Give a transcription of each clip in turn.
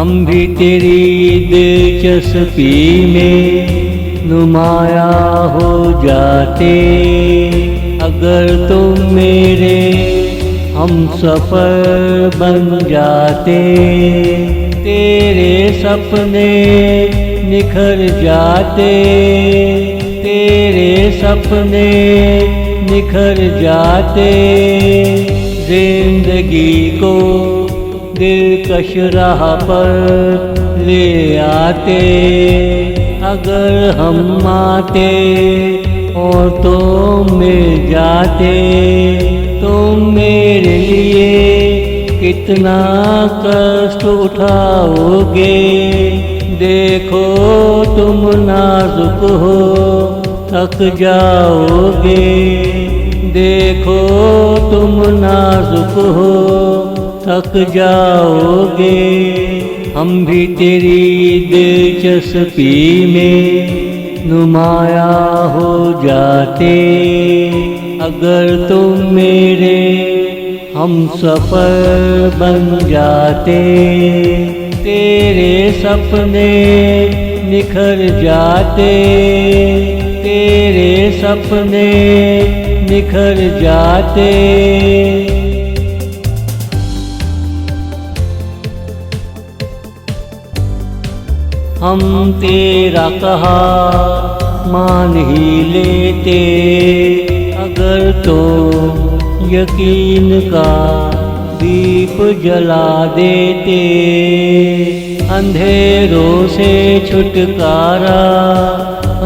हम भी तेरी दिलचस्पी में नुमाया हो जाते। अगर तुम मेरे हम सफर बन जाते, तेरे सपने निखर जाते, तेरे सपने निखर जाते। जिंदगी को दिलकश राह पर ले आते। अगर हम आते और तुम मिल जाते, तुम मेरे लिए कितना कष्ट उठाओगे। देखो तुम नाजुक हो थक जाओगे, देखो तुम नाजुक हो थक जाओगे। हम भी तेरी दिलचस्पी में नुमाया हो जाते। अगर तुम मेरे हम सफर बन जाते, तेरे सपने निखर जाते, तेरे सपने निखर जाते। हम तेरा कहा मान ही लेते, अगर तो यकीन का दीप जला देते। अंधेरों से छुटकारा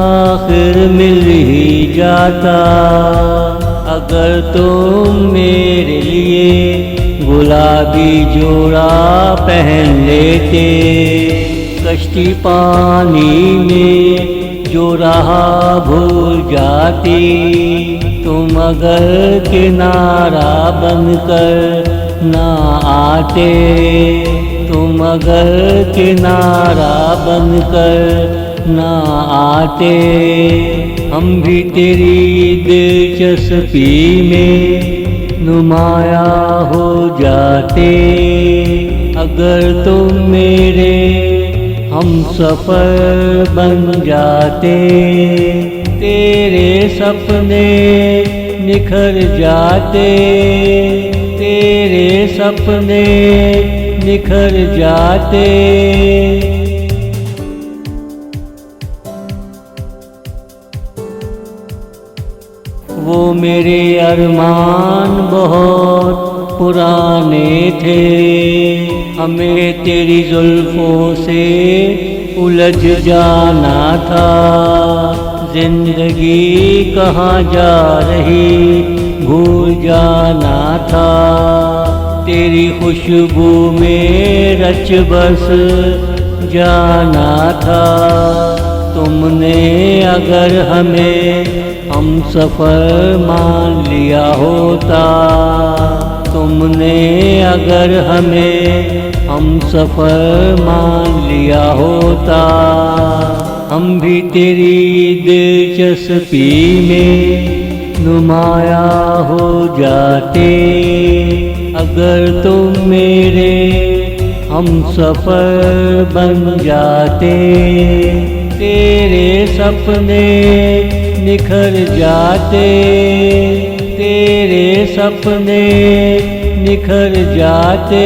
आखिर मिल ही जाता। अगर तुम मेरे लिए गुलाबी जोड़ा पहन लेते, कश्ती पानी में जो रहा भूल जाती। तुम अगर किनारा बनकर ना आते, तुम अगर किनारा बनकर ना आते, हम भी तेरी दिलचस्पी में नुमाया हो जाते। अगर तुम मेरे हम सफर बन जाते, तेरे सपने निखर जाते, तेरे सपने निखर जाते। वो मेरे अरमान बहुत पुराने थे, हमें तेरी जुल्फों से उलझ जाना था। जिंदगी कहाँ जा रही भूल जाना था। तेरी खुशबू में रच बस जाना था। तुमने अगर हमें हम सफर मान लिया होता, तुमने अगर हमें हम सफर मान लिया होता, हम भी तेरी दिलचस्पी में नुमाया हो जाते। अगर तुम मेरे हम सफर बन जाते, तेरे सपने निखर जाते, तेरे सपने निखर जाते।